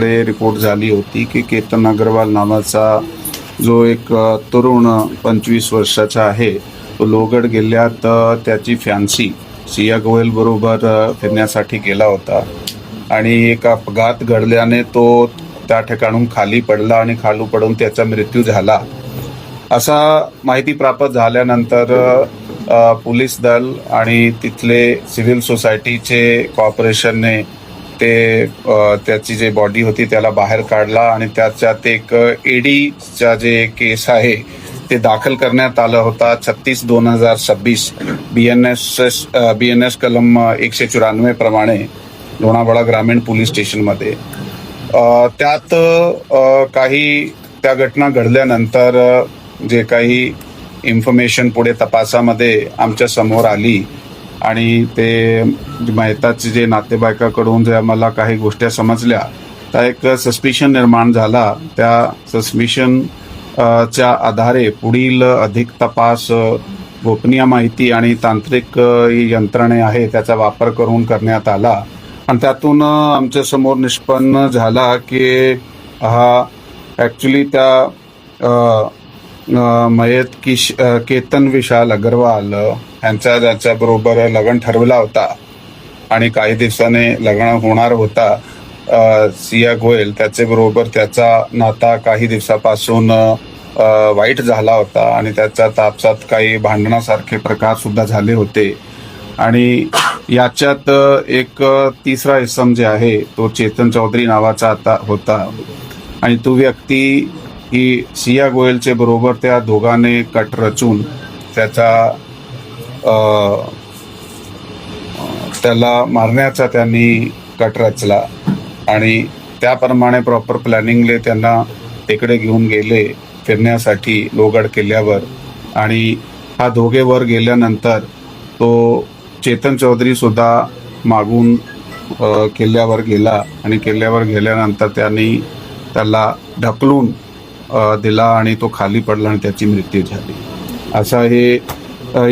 Report झाली होती की केतन अग्रवाल नावाचा जो एक तरुण 25 वर्षाचा आहे तो लोहगड किल्ल्यात त्याची फॅन्सी सिया गोयल बरोबर फिरण्यासाठी गेला होता आणि एक अपघात घडल्याने तो त्या ठिकाणून खाली पडला आणि खाली पडून त्याचा मृत्यू झाला असा माहिती प्राप्त झाल्यानंतर पोलीस दल आणि तिथले सिव्हिल सोसायटीचे कॉर्पोरेशनने ते त्याची जे बॉडी होती त्याला बाहेर काढला आणि त्याच्यात एक ईडीचा जे केस आहे ते दाखल करण्यात आला होता 36/2026 BNS कलम 194 प्रमाणे लोणावळा ग्रामीण पोलीस स्टेशनमध्ये त्यात काही त्या घटना घडल्यानंतर जे काही इन्फॉर्मेशन पुढे तपासामध्ये आमच्या समोर आली आणि ते मेहताचे जे नातेवाईकाकडून जे आम्हाला काही गोष्टी समजल्या त्या एक सस्पिशन निर्माण झाला त्या सस्पिशन च्या आधारे पुढील अधिक तपास गोपनीय माहिती आणि तांत्रिक यंत्रणे आहे त्याचा वापर करून करण्यात आला आणि त्यातून आमच्या समोर निष्पन्न झाला की हा ॲक्च्युली त्या मयत केतन विशाल अग्रवाल यांचा ज्याच्याबरोबर लग्न ठरवला होता आणि काही दिवसाने लग्न होणार होता सिया गोयल त्याचे बरोबर त्याचा नाता काही दिवसापासून वाईट झाला होता आणि त्याच्या तापसात काही भांडणासारखे प्रकार सुद्धा झाले होते आणि याच्यात एक तिसरा इसम जे आहे तो चेतन चौधरी नावाचा आता होता आणि तो व्यक्ती ही सिया गोयलचे बरोबर त्या दोघांनी कट रचून त्याला मारण्याचा त्यांनी कट रचला आणि त्याप्रमाणे प्रॉपर प्लॅनिंगले त्यांना तिकडे घेऊन गेले फिरण्यासाठी लोहगड किल्ल्यावर आणि हा दोघे वर गेल्यानंतर तो चेतन चौधरी सुद्धा मागून किल्ल्यावर गेला आणि किल्ल्यावर गेल्यानंतर त्यांनी त्याला ढकलून दिला आणि तो खाली पडला आणि त्याची मृत्यू झाली असं हे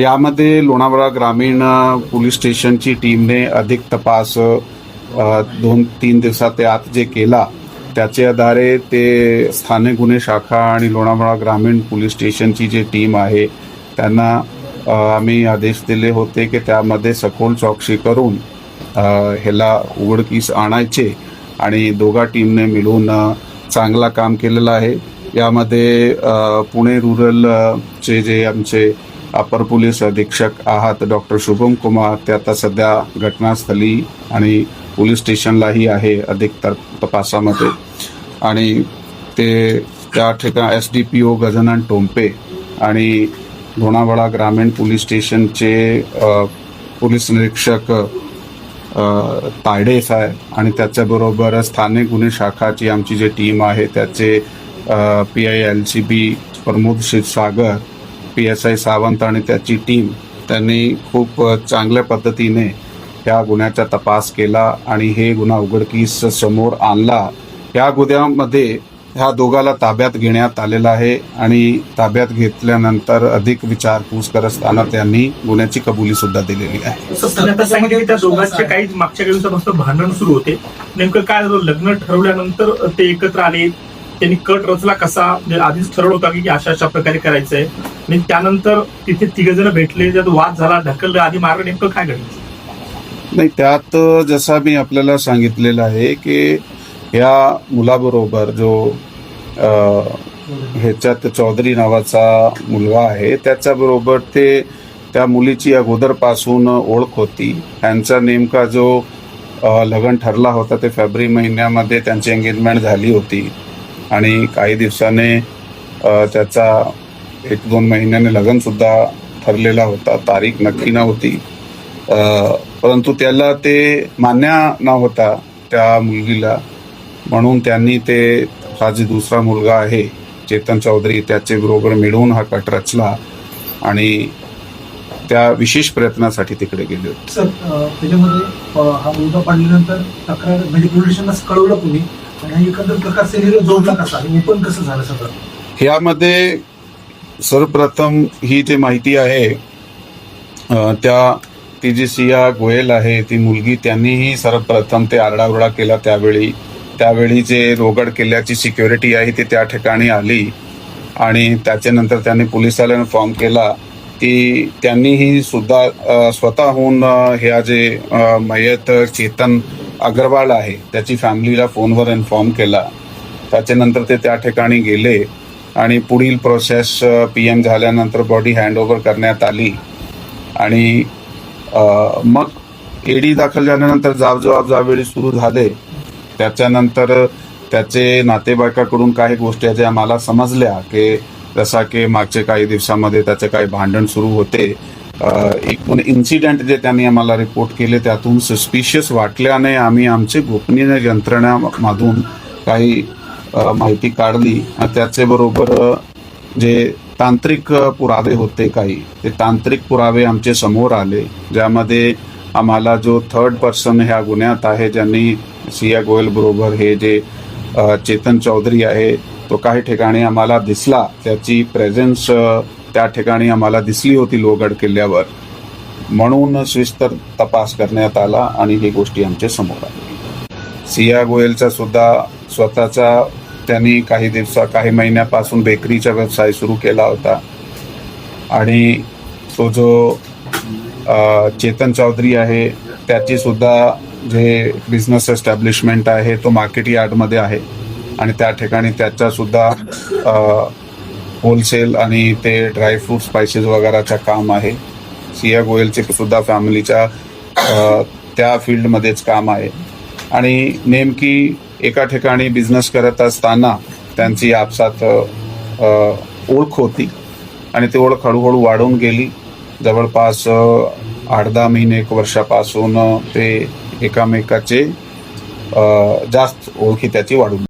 यामध्ये लोणावळा ग्रामीण पोलीस स्टेशनची टीमने अधिक तपास 2-3 दिवसात आत जे केला त्याचे आधारे ते स्थानिक गुन्हे शाखा आणि लोणावळा ग्रामीण पोलीस स्टेशनची जी टीम आहे त्यांना आम्ही आदेश दिले होते की त्यामध्ये सखोल चौकशी करून ह्याला उघडकीस आणायचे आणि दोघा टीमने मिळून चांगला काम केलेलं आहे यामध्ये पुणे रूरलचे जे आमचे अपर पोलीस अधीक्षक आहात डॉक्टर शुभम कुमार ते आता सध्या घटनास्थळी आणि पोलीस स्टेशनलाही आहे अधिक तपासामध्ये आणि ते त्या ठिकाणी SDPO गजानन टोंपे आणि लोणावळा ग्रामीण पोलीस स्टेशनचे पोलीस निरीक्षक तायडे साहेब आणि त्याच्याबरोबर स्थानिक गुन्हे शाखाची आमची जी टीम आहे त्याचे PI LCB Pramod Kshirsagar PSI Sawant आणि त्याची टीम त्यांनी खूप चांगल्या पद्धतीने या गुन्ह्याचा तपास केला आणि हे गुन्हा उघडकीस समोर आणला या गुन्ह्यामध्ये ह्या दोघाला ताब्यात घेण्यात आलेला आहे आणि ताब्यात घेतल्यानंतर अधिक विचारपूस करत असताना त्यांनी गुन्ह्याची कबुली सुद्धा दिलेली आहे. त्या दोघांचे काही मागच्या काही दिवसापासून भांडण सुरू होते नेमकं काय झालं लग्न ठरवल्यानंतर ते एकत्र आले त्यांनी कट रचला कसा आधीच ठरवलं होता की अशा प्रकारे करायचंय आणि त्यानंतर तिथे 3 जण भेटले त्यात वाद झाला ढकललं आधी मारलं नेमकं काय घडलं नाही त्यात जसा मी आपल्याला सांगितलेलं आहे की या मुलाबरोबर जो ह्याच्यात चौधरी नावाचा मुलगा आहे त्याच्याबरोबर ते त्या मुलीची अगोदरपासून ओळख होती त्यांचा नेमका जो लग्न ठरला होता ते फेब्रुवारी महिन्यामध्ये त्यांची एंगेजमेंट झाली होती आणि काही दिवसाने त्याचा 1-2 महिन्याने लग्न सुद्धा ठरलेला होता तारीख नक्की नव्हती परंतु त्याला ते मान्य नव्हता त्या मुलगीला म्हणून त्यांनी ते हा जो दुसरा मुलगा आहे चेतन चौधरी त्याचे बरोबर मिळून हा कट रचला आणि त्या विशेष प्रयत्नासाठी तिकडे गेले होते. सर त्याच्यामध्ये हा मुलगा पडल्यानंतर तक्रार म्हणजे पोलीस स्टेशनला कळवलं तुम्ही आणि एकंदर प्रकार सिनेरिओ जोडला कसा आणि ओपन कसं झालं सगळं यामध्ये सर्वप्रथम ही जी माहिती आहे ती जी सिया गोयल आहे ती मुलगी त्यांनीही सर्वप्रथम ते आरडाओरडा केला त्यावेळी त्यावेळी जे लोहगड किल्ल्याची सिक्युरिटी आहे ती त्या ठिकाणी आली आणि त्याच्यानंतर त्यांनी पोलिसाला इन्फॉर्म केला की त्यांनीही सुद्धा स्वतःहून ह्या जे मयत चेतन अग्रवाल आहे त्याची फॅमिलीला फोनवर इन्फॉर्म केला. त्याच्यानंतर ते त्या ठिकाणी गेले आणि पुढील प्रोसेस PM झाल्यानंतर बॉडी हँडओव्हर करण्यात आली आणि मग ED दाखल झाल्यानंतर जाब ज्यावेळी सुरू झाले त्याच्यानंतर त्याचे नातेवाईकाकडून काही गोष्टी ज्या आम्हाला समजल्या की जसा की मागचे काही दिवसामध्ये त्याचे काही भांडण सुरू होते. एकूण इन्सिडेंट जे त्यांनी आम्हाला रिपोर्ट केले त्यातून सस्पिशियस वाटल्याने आम्ही आमचे गोपनीय यंत्रणामधून काही माहिती काढली आणि त्याचबरोबर जे तांत्रिक पुरावे होते काही ते तांत्रिक पुरावे आमचे समोर आले ज्यामध्ये आम्हाला जो थर्ड पर्सन ह्या गुन्ह्यात आहे ज्यांनी सिया गोयल बरोबर हे जे चेतन चौधरी आहे तो काही ठिकाणी आम्हाला दिसला, त्याची प्रेझेन्स त्या ठिकाणी आम्हाला दिसली होती लोहगड किल्ल्यावर, म्हणून सविस्तर तपास करण्यात आला आणि ही गोष्टी आमच्या समोर आली. सिया गोयलचा सुद्धा स्वतःचा त्यांनी काही महिन्यापासून बेकरीचा व्यवसाय सुरू केला होता आणि तो जो चेतन चौधरी आहे त्याची सुद्धा जे बिझनेस एस्टॅब्लिशमेंट आहे तो मार्केट यार्डमध्ये आहे आणि त्या ठिकाणी त्याचा सुद्धा होलसेल आणि ते ड्रायफ्रूट स्पायसेस वगैरेचं काम आहे. सिया गोयलचे सुद्धा फॅमिलीच्या त्या फील्डमध्येच काम आहे आणि नेमकी एका ठिकाणी बिझनेस करत असताना त्यांची आपसात ओळख होती आणि ती ओळख हळूहळू वाढून गेली. जवळपास 8-10 महिने 1 वर्षापासून ते एकामेकाचे जास्त ओळखी त्याची वाढून